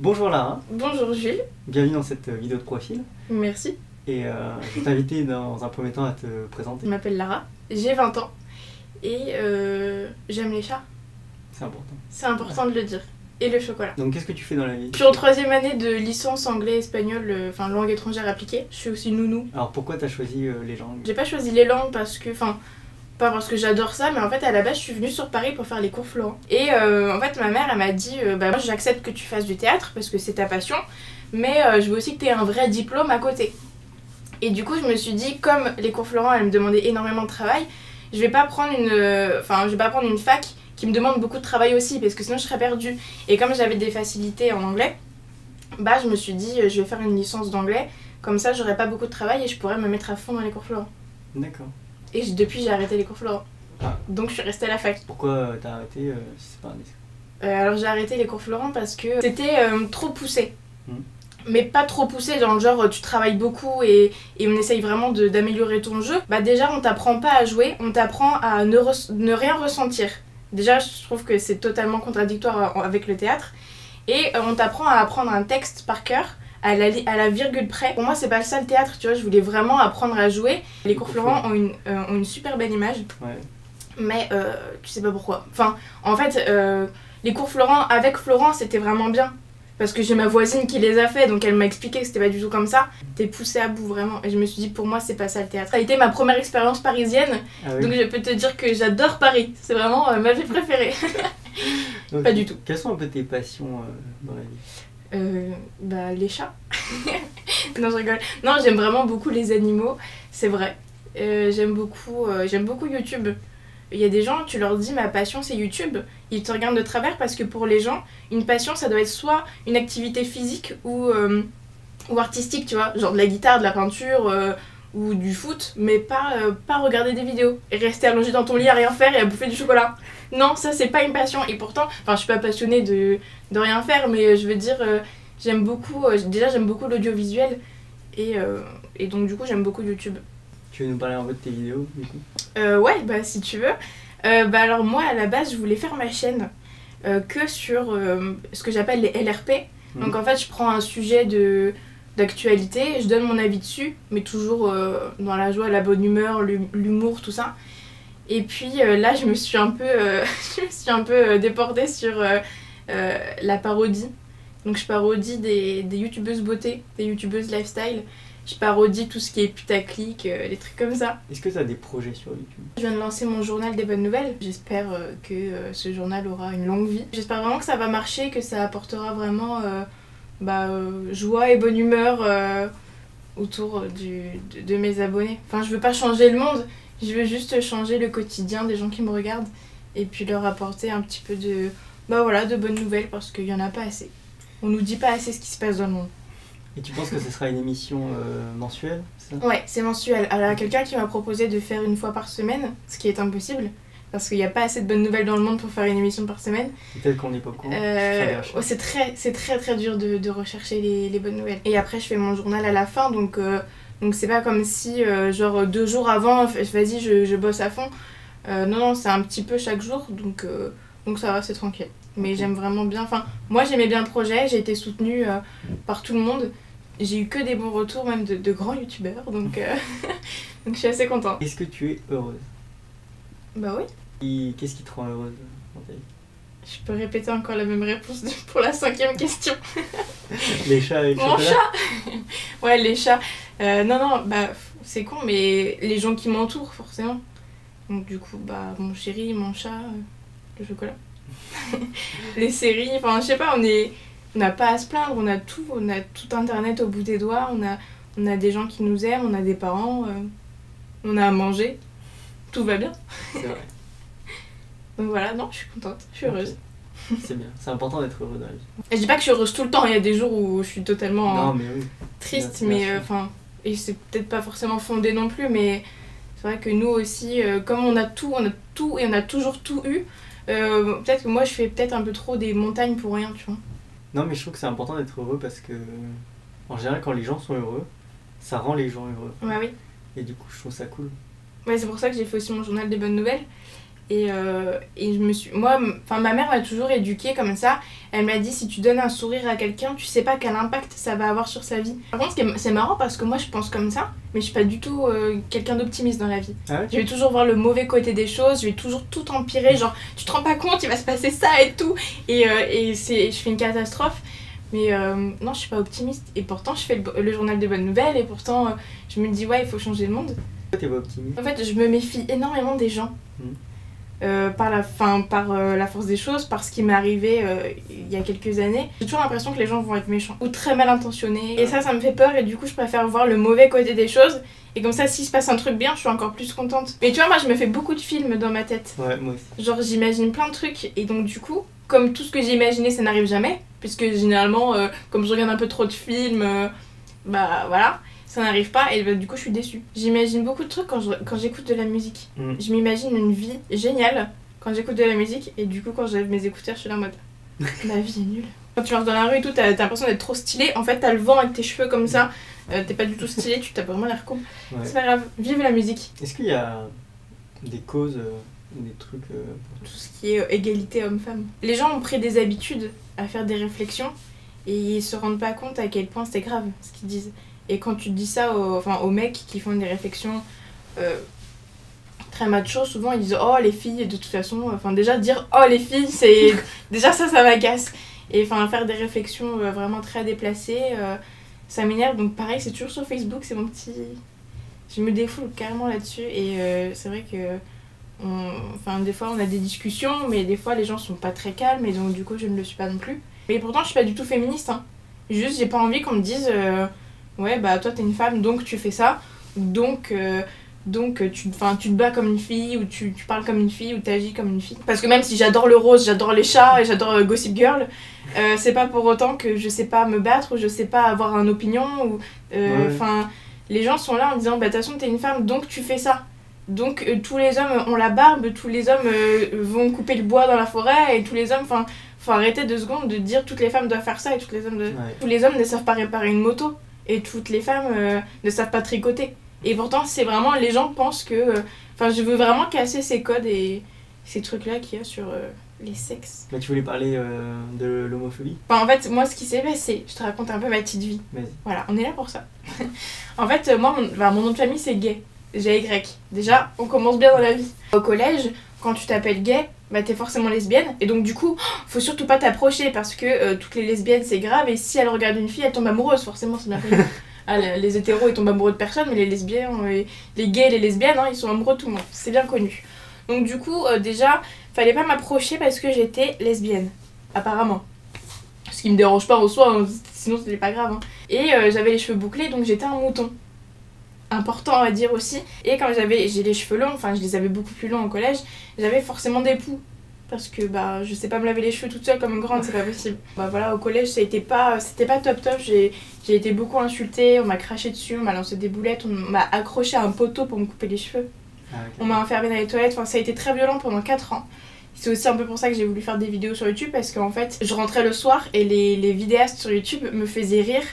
Bonjour Lara. Bonjour Jules. Bienvenue dans cette vidéo de profil. Merci. Et je vais t'inviter dans un premier temps à te présenter. Je m'appelle Lara, j'ai 20 ans et j'aime les chats. C'est important. C'est important de le dire. Et le chocolat. Donc qu'est-ce que tu fais dans la vie? Je suis en 3e année de licence anglais-espagnol, enfin langue étrangère appliquée. Je suis aussi nounou. Alors pourquoi t'as choisi les langues? J'ai pas choisi les langues parce que, pas parce que j'adore ça, mais en fait à la base je suis venue sur Paris pour faire les cours Florent. Et en fait ma mère elle m'a dit moi j'accepte que tu fasses du théâtre parce que c'est ta passion, mais je veux aussi que tu aies un vrai diplôme à côté. Et du coup je me suis dit, comme les cours Florent elles me demandaient énormément de travail, je vais pas prendre une fac qui me demande beaucoup de travail aussi parce que sinon je serais perdue. Et comme j'avais des facilités en anglais, je me suis dit je vais faire une licence d'anglais, comme ça j'aurais pas beaucoup de travail et je pourrais me mettre à fond dans les cours Florent. D'accord. Et depuis j'ai arrêté les cours Florent. Ah. Donc je suis restée à la fac. Pourquoi t'as arrêté si c'est pas indiscret? Alors j'ai arrêté les cours Florent parce que c'était trop poussé. Mais pas trop poussé dans le genre tu travailles beaucoup et on essaye vraiment d'améliorer ton jeu. Déjà on t'apprend pas à jouer, on t'apprend à ne rien ressentir. Déjà je trouve que c'est totalement contradictoire avec le théâtre. Et on t'apprend à apprendre un texte par cœur à la virgule près. Pour moi c'est pas ça le théâtre, tu vois, je voulais vraiment apprendre à jouer. Les cours Florent ont une super belle image. Ouais. Mais tu sais pas pourquoi. En fait les cours Florent avec Florent c'était vraiment bien. Parce que j'ai ma voisine qui les a fait, donc elle m'a expliqué que c'était pas du tout comme ça. T'es poussée à bout vraiment. Et je me suis dit, pour moi, c'est pas ça le théâtre. Ça a été ma première expérience parisienne, donc je peux te dire que j'adore Paris. C'est vraiment ma ville préférée. Donc, pas du tout. Quelles sont un peu tes passions dans la vie? Les chats. Non, je rigole. Non, j'aime vraiment beaucoup les animaux, c'est vrai. J'aime beaucoup YouTube. Il y a des gens, tu leur dis ma passion c'est YouTube, ils te regardent de travers parce que pour les gens, une passion ça doit être soit une activité physique ou artistique, tu vois, genre de la guitare, de la peinture ou du foot, mais pas regarder des vidéos et rester allongé dans ton lit à rien faire et à bouffer du chocolat. Non, ça c'est pas une passion et pourtant, je suis pas passionnée de rien faire, mais je veux dire, j'aime beaucoup l'audiovisuel et donc du coup j'aime beaucoup YouTube. Tu veux nous parler un peu de tes vidéos du coup? Ouais, si tu veux. Alors moi à la base je voulais faire ma chaîne que sur ce que j'appelle les LRP. Donc en fait je prends un sujet d'actualité, je donne mon avis dessus, mais toujours dans la joie, la bonne humeur, l'humour, tout ça. Et puis là je me suis un peu déportée sur la parodie. Donc je parodie des youtubeuses beauté, des youtubeuses lifestyle. Je parodie tout ce qui est putaclic, des trucs comme ça. Est-ce que tu as des projets sur YouTube? Je viens de lancer mon journal des bonnes nouvelles. J'espère que ce journal aura une longue vie. J'espère vraiment que ça va marcher, que ça apportera vraiment joie et bonne humeur autour de mes abonnés. Je veux pas changer le monde, je veux juste changer le quotidien des gens qui me regardent et puis leur apporter un petit peu de bonnes nouvelles parce qu'il y en a pas assez. On nous dit pas assez ce qui se passe dans le monde. Et tu penses que ce sera une émission mensuelle, c'est ça? Ouais, c'est mensuel. Alors, il y a quelqu'un qui m'a proposé de faire une fois par semaine, ce qui est impossible, parce qu'il n'y a pas assez de bonnes nouvelles dans le monde pour faire une émission par semaine. Peut-être qu'on n'est pas au courant. C'est très dur de rechercher les bonnes nouvelles. Et après, je fais mon journal à la fin, donc c'est pas comme si, 2 jours avant, vas-y, je bosse à fond. Non, c'est un petit peu chaque jour, donc ça va, c'est tranquille. Mais j'aime vraiment bien, moi j'aimais bien le projet, j'ai été soutenue par tout le monde. J'ai eu que des bons retours, même de grands youtubeurs, donc je suis assez contente. Est-ce que tu es heureuse? Bah oui. Et qu'est-ce qui te rend heureuse dans ta vie? Je peux répéter encore la même réponse pour la 5e question. Les chats et le chocolat? Mon chat. Ouais, les chats. Non, c'est con, mais les gens qui m'entourent, forcément. Donc du coup, mon chéri, mon chat, le chocolat. Les séries, je sais pas, on n'a pas à se plaindre, on a tout internet au bout des doigts, on a des gens qui nous aiment, on a des parents, on a à manger, tout va bien. C'est vrai. Donc voilà, non, je suis contente, je suis heureuse. Okay. C'est bien, c'est important d'être heureux dans la vie. Et je dis pas que je suis heureuse tout le temps, il y a des jours où je suis totalement triste, mais et c'est peut-être pas forcément fondé non plus, mais c'est vrai que nous aussi, comme on a tout et on a toujours tout eu, peut-être que moi je fais peut-être un peu trop des montagnes pour rien, tu vois. Non, mais je trouve que c'est important d'être heureux parce que, en général, quand les gens sont heureux, ça rend les gens heureux. Ouais, oui. Et du coup, je trouve ça cool. Ouais, c'est pour ça que j'ai fait aussi mon journal des bonnes nouvelles. Et je me suis... Moi, ma mère m'a toujours éduquée comme ça. Elle m'a dit, si tu donnes un sourire à quelqu'un, tu sais pas quel impact ça va avoir sur sa vie. Par contre, c'est marrant parce que moi, je pense comme ça, mais je suis pas du tout quelqu'un d'optimiste dans la vie. Ah ouais? Je vais toujours voir le mauvais côté des choses, je vais toujours tout empirer, genre, tu te rends pas compte, il va se passer ça et tout. Et je fais une catastrophe. Mais non, je suis pas optimiste. Et pourtant, je fais le journal des bonnes nouvelles, et pourtant, je me dis, ouais, il faut changer le monde. Pourquoi t'es pas optimiste? En fait, je me méfie énormément des gens. Par la force des choses, par ce qui m'est arrivé il y a quelques années. J'ai toujours l'impression que les gens vont être méchants ou très mal intentionnés. Et ça me fait peur, et du coup, je préfère voir le mauvais côté des choses. Et comme ça, s'il se passe un truc bien, je suis encore plus contente. Mais tu vois, moi, je me fais beaucoup de films dans ma tête. Ouais, moi aussi. Genre, j'imagine plein de trucs. Et donc, du coup, comme tout ce que j'ai imaginé, ça n'arrive jamais. Puisque généralement, comme je regarde un peu trop de films, bah voilà, ça n'arrive pas. Et bah, du coup, je suis déçue. J'imagine beaucoup de trucs quand j'écoute de la musique. Je m'imagine une vie géniale quand j'écoute de la musique. Et du coup, quand j'ai mes écouteurs, je suis là en mode, ma vie est nulle. Quand tu marches dans la rue et tout, t'as l'impression d'être trop stylé. En fait, t'as le vent avec tes cheveux comme ça. T'es pas du tout stylé, tu t'as vraiment l'air con. Ouais. C'est pas grave, vive la musique. Est-ce qu'il y a des causes, des trucs pour tout ce qui est égalité homme-femme? Les gens ont pris des habitudes à faire des réflexions et ils se rendent pas compte à quel point c'est grave ce qu'ils disent. Et quand tu dis ça aux mecs qui font des réflexions très macho, souvent ils disent oh les filles, de toute façon, déjà dire oh les filles, c'est déjà ça m'agace. Et faire des réflexions vraiment très déplacées, ça m'énerve. Donc pareil, c'est toujours sur Facebook, c'est mon petit... Je me défoule carrément là-dessus. Et c'est vrai que des fois on a des discussions, mais des fois les gens sont pas très calmes, et donc du coup je ne le suis pas non plus. Mais pourtant je suis pas du tout féministe, hein. Juste j'ai pas envie qu'on me dise ouais bah toi t'es une femme donc tu fais ça, donc tu te bats comme une fille, ou tu parles comme une fille, ou t'agis comme une fille. Parce que même si j'adore le rose, j'adore les chats et j'adore Gossip Girl, c'est pas pour autant que je sais pas me battre, ou je sais pas avoir une opinion, ou les gens sont là en disant bah de toute façon t'es une femme donc tu fais ça. Donc tous les hommes ont la barbe, tous les hommes vont couper le bois dans la forêt, et tous les hommes, faut arrêter 2 secondes de dire toutes les femmes doivent faire ça, et tous les hommes ne savent pas réparer une moto, et toutes les femmes ne savent pas tricoter. Et pourtant c'est vraiment, les gens pensent que je veux vraiment casser ces codes et ces trucs là qu'il y a sur les sexes. Mais tu voulais parler de l'homophobie? En fait moi ce qui s'est passé, je te raconte un peu ma petite vie. Vas-y. Voilà, on est là pour ça. En fait moi mon nom de famille c'est Gay. G-Y. Déjà, on commence bien dans la vie. Au collège, quand tu t'appelles gay, bah t'es forcément lesbienne. Et donc du coup, faut surtout pas t'approcher parce que toutes les lesbiennes c'est grave. Et si elles regardent une fille, elles tombent amoureuses, forcément c'est bien connu. Les hétéros ils tombent amoureux de personne, mais les lesbiennes, les gays et les lesbiennes, ils sont amoureux de tout le monde. C'est bien connu. Donc du coup, déjà, fallait pas m'approcher parce que j'étais lesbienne. Apparemment. Ce qui me dérange pas en soi, hein, sinon c'était pas grave. Hein. Et j'avais les cheveux bouclés, donc j'étais un mouton. Important à dire aussi. Et quand j'ai les cheveux longs, je les avais beaucoup plus longs au collège, j'avais forcément des poux. Parce que je sais pas me laver les cheveux toute seule comme une grande, c'est pas possible. Voilà, au collège c'était pas top. J'ai été beaucoup insultée, on m'a craché dessus, on m'a lancé des boulettes, on m'a accroché à un poteau pour me couper les cheveux. Ah, okay. On m'a enfermée dans les toilettes, ça a été très violent pendant 4 ans. C'est aussi un peu pour ça que j'ai voulu faire des vidéos sur YouTube, parce qu'en fait je rentrais le soir et les vidéastes sur YouTube me faisaient rire,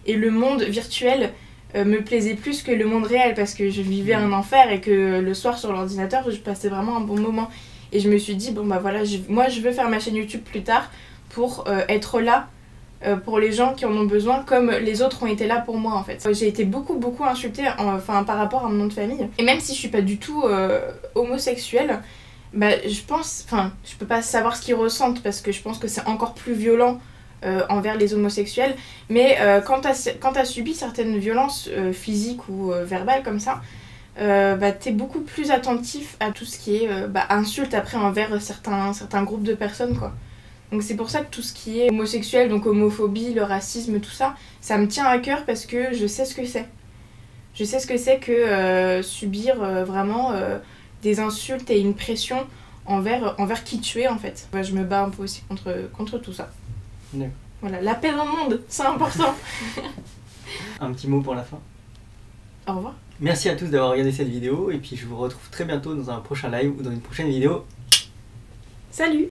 et le monde virtuel me plaisait plus que le monde réel, parce que je vivais un enfer et que le soir sur l'ordinateur je passais vraiment un bon moment. Et je me suis dit bon bah voilà, moi je veux faire ma chaîne YouTube plus tard pour être là pour les gens qui en ont besoin, comme les autres ont été là pour moi en fait. J'ai été beaucoup insultée par rapport à mon nom de famille, et même si je suis pas du tout homosexuelle, bah je pense, je peux pas savoir ce qu'ils ressentent parce que je pense que c'est encore plus violent envers les homosexuels, mais quand t'as subi certaines violences physiques ou verbales comme ça, t'es beaucoup plus attentif à tout ce qui est insulte après envers certains groupes de personnes quoi. Donc c'est pour ça que tout ce qui est homosexuel, donc homophobie, le racisme, tout ça, ça me tient à cœur parce que je sais ce que c'est. Je sais ce que c'est que subir vraiment des insultes et une pression envers qui tu es en fait. Je me bats un peu aussi contre tout ça. D'accord. Voilà, la paix dans le monde, c'est important. Un petit mot pour la fin. Au revoir. Merci à tous d'avoir regardé cette vidéo, et puis je vous retrouve très bientôt dans un prochain live ou dans une prochaine vidéo. Salut!